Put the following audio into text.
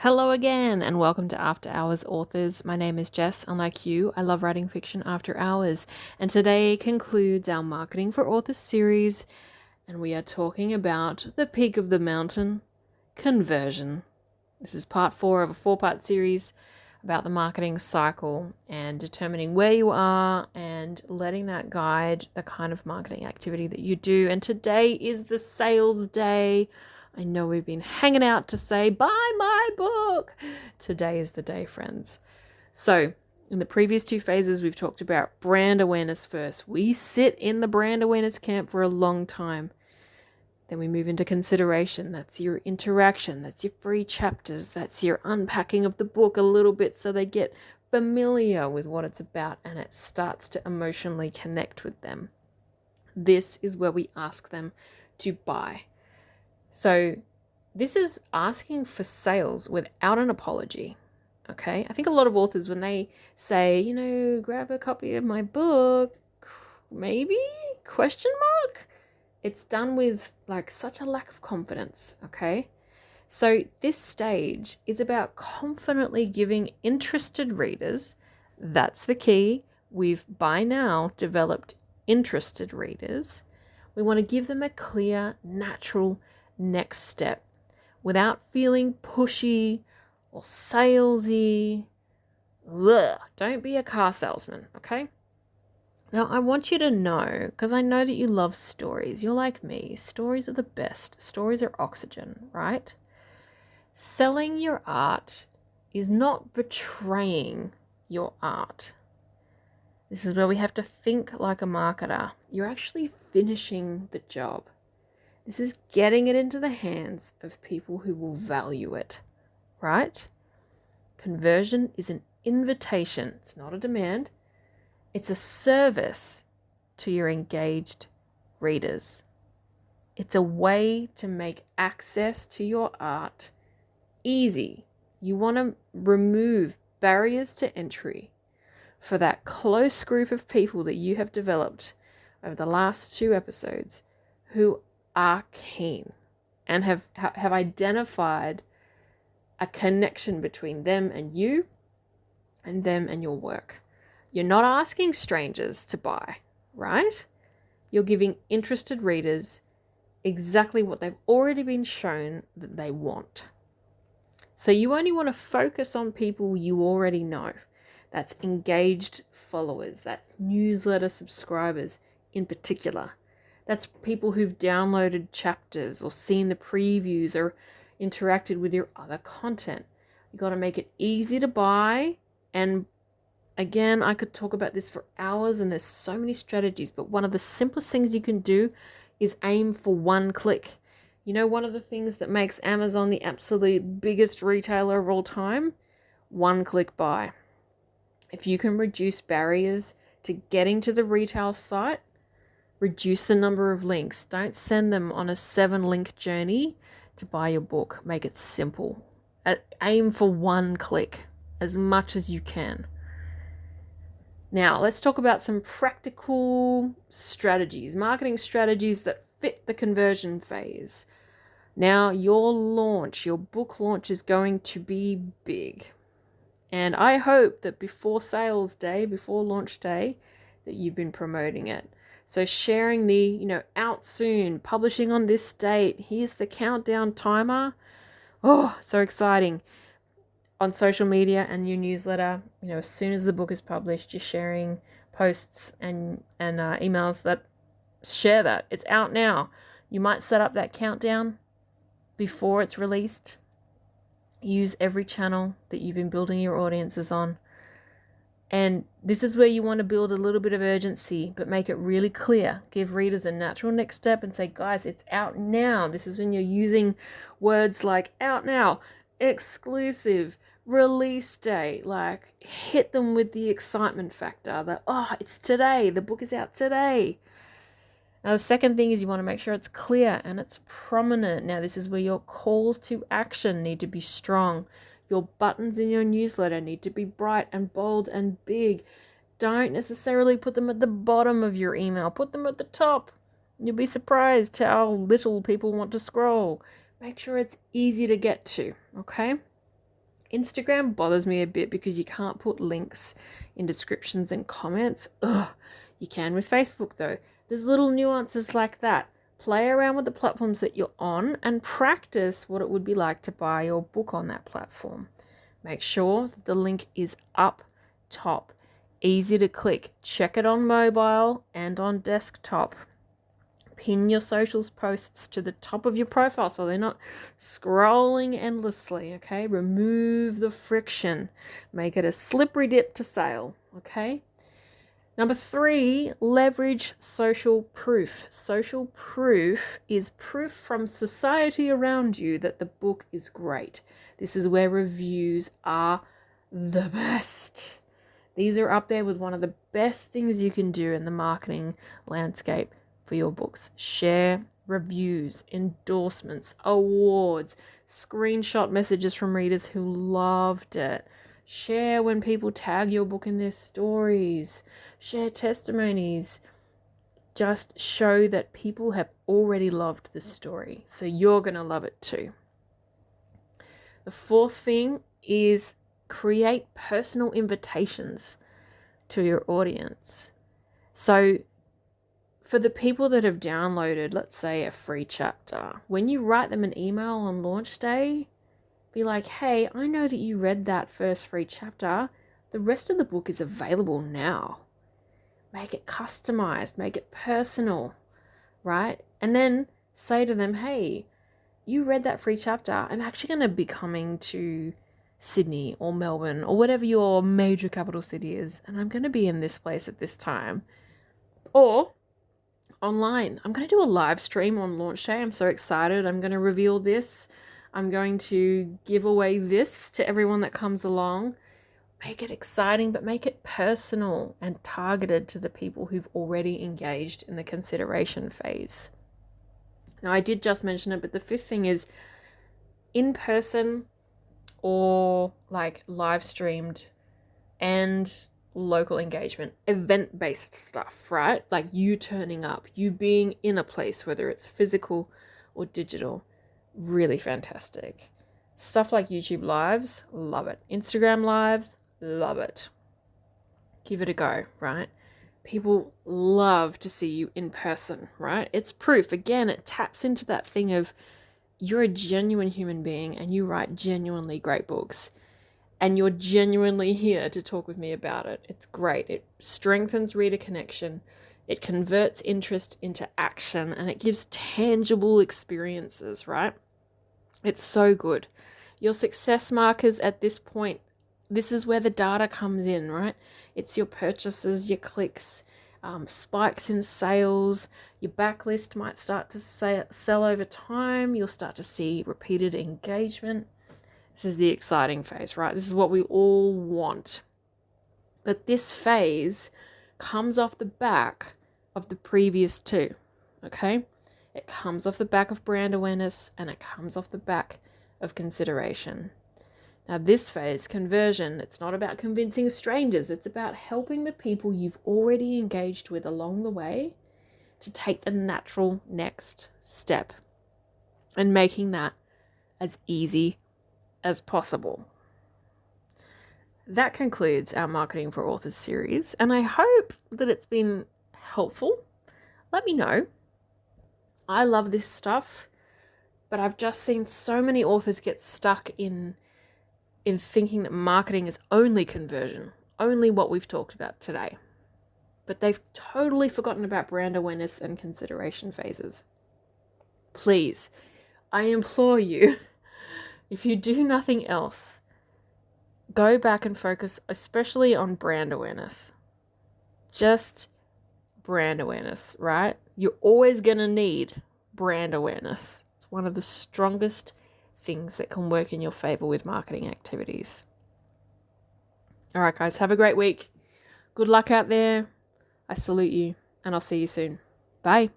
Hello again, and welcome to After Hours Authors. My name is Jess, and like you, I love writing fiction after hours. And today concludes our Marketing for Authors series, and we are talking about the peak of the mountain, conversion. This is part 4 of a 4-part series about the marketing cycle and determining where you are and letting that guide the kind of marketing activity that you do. And today is the sales day. I know we've been hanging out to say, buy my book. Today is the day, friends. So, in the previous 2 phases, we've talked about brand awareness first. We sit in the brand awareness camp for a long time. Then we move into consideration. That's your interaction. That's your free chapters. That's your unpacking of the book a little bit so they get familiar with what it's about and it starts to emotionally connect with them. This is where we ask them to buy. So this is asking for sales without an apology. Okay, I think a lot of authors, when they say, grab a copy of my book, maybe? Question mark? It's done with such a lack of confidence, okay? So this stage is about confidently giving interested readers, that's the key. We've by now developed interested readers. We want to give them a clear, natural next step without feeling pushy or salesy. Ugh, don't be a car salesman, okay? Now, I want you to know, because I know that you love stories. You're like me. Stories are the best. Stories are oxygen, right? Selling your art is not betraying your art. This is where we have to think like a marketer. You're actually finishing the job. This is getting it into the hands of people who will value it, right? Conversion is an invitation. It's not a demand. It's a service to your engaged readers. It's a way to make access to your art easy. You want to remove barriers to entry for that close group of people that you have developed over the last 2 episodes who are keen and have identified a connection between them and you and them and your work. You're not asking strangers to buy, right? You're giving interested readers exactly what they've already been shown that they want. So you only want to focus on people you already know. That's engaged followers. That's newsletter subscribers in particular. That's people who've downloaded chapters or seen the previews or interacted with your other content. You got to make it easy to buy. And again, I could talk about this for hours and there's so many strategies, but one of the simplest things you can do is aim for 1 click. One of the things that makes Amazon the absolute biggest retailer of all time? 1 click buy. If you can reduce barriers to getting to the retail site, reduce the number of links. Don't send them on a 7-link journey to buy your book. Make it simple. Aim for 1 click as much as you can. Now, let's talk about some practical strategies, marketing strategies that fit the conversion phase. Now, your book launch is going to be big. And I hope that before sales day, before launch day, that you've been promoting it. So sharing the, out soon, publishing on this date, here's the countdown timer. Oh, so exciting. On social media and your newsletter, as soon as the book is published, you're sharing posts and emails that share that. It's out now. You might set up that countdown before it's released. Use every channel that you've been building your audiences on. And this is where you want to build a little bit of urgency, but make it really clear. Give readers a natural next step and say, guys, it's out now. This is when you're using words like out now, exclusive, release date, hit them with the excitement factor that, it's today, the book is out today. Now, the second thing is you want to make sure it's clear and it's prominent. Now, this is where your calls to action need to be strong. Your buttons in your newsletter need to be bright and bold and big. Don't necessarily put them at the bottom of your email. Put them at the top. You'll be surprised how little people want to scroll. Make sure it's easy to get to, okay? Instagram bothers me a bit because you can't put links in descriptions and comments. Ugh, you can with Facebook though. There's little nuances like that. Play around with the platforms that you're on and practice what it would be like to buy your book on that platform. Make sure that the link is up top, easy to click. Check it on mobile and on desktop. Pin your socials posts to the top of your profile so they're not scrolling endlessly, okay? Remove the friction. Make it a slippery dip to sale, okay? Number 3, leverage social proof. Social proof is proof from society around you that the book is great. This is where reviews are the best. These are up there with one of the best things you can do in the marketing landscape for your books. Share reviews, endorsements, awards, screenshot messages from readers who loved it. Share when people tag your book in their stories. Share testimonies. Just show that people have already loved the story, so you're going to love it too. The 4th thing is create personal invitations to your audience. So for the people that have downloaded, let's say, a free chapter, when you write them an email on launch day, be like, hey, I know that you read that first free chapter. The rest of the book is available now. Make it customized, make it personal, right? And then say to them, hey, you read that free chapter. I'm actually going to be coming to Sydney or Melbourne or whatever your major capital city is, and I'm going to be in this place at this time. Or online, I'm going to do a live stream on launch day. I'm so excited. I'm going to reveal this. I'm going to give away this to everyone that comes along. Make it exciting, but make it personal and targeted to the people who've already engaged in the consideration phase. Now, I did just mention it, but the 5th thing is in person or like live streamed and local engagement, event-based stuff, right? Like you turning up, you being in a place, whether it's physical or digital, really fantastic. Stuff like YouTube lives, love it. Instagram lives, love it. Give it a go, right? People love to see you in person, right? It's proof. Again, it taps into that thing of you're a genuine human being and you write genuinely great books. And you're genuinely here to talk with me about it. It's great. It strengthens reader connection. It converts interest into action and it gives tangible experiences, right? It's so good. Your success markers at this point, this is where the data comes in, right? It's your purchases, your clicks, spikes in sales. Your backlist might start to sell over time. You'll start to see repeated engagement. This is the exciting phase, right? This is what we all want. But this phase comes off the back of the previous 2, okay? It comes off the back of brand awareness and it comes off the back of consideration. Now this phase, conversion, it's not about convincing strangers. It's about helping the people you've already engaged with along the way to take the natural next step and making that as easy as possible. That concludes our Marketing for Authors series, and I hope that it's been helpful. Let me know. I love this stuff, but I've just seen so many authors get stuck in thinking that marketing is only conversion, only what we've talked about today. But they've totally forgotten about brand awareness and consideration phases. Please, I implore you, if you do nothing else, go back and focus especially on brand awareness. Just brand awareness, right? You're always going to need brand awareness. It's one of the strongest things that can work in your favor with marketing activities. All right, guys, have a great week. Good luck out there. I salute you, and I'll see you soon. Bye.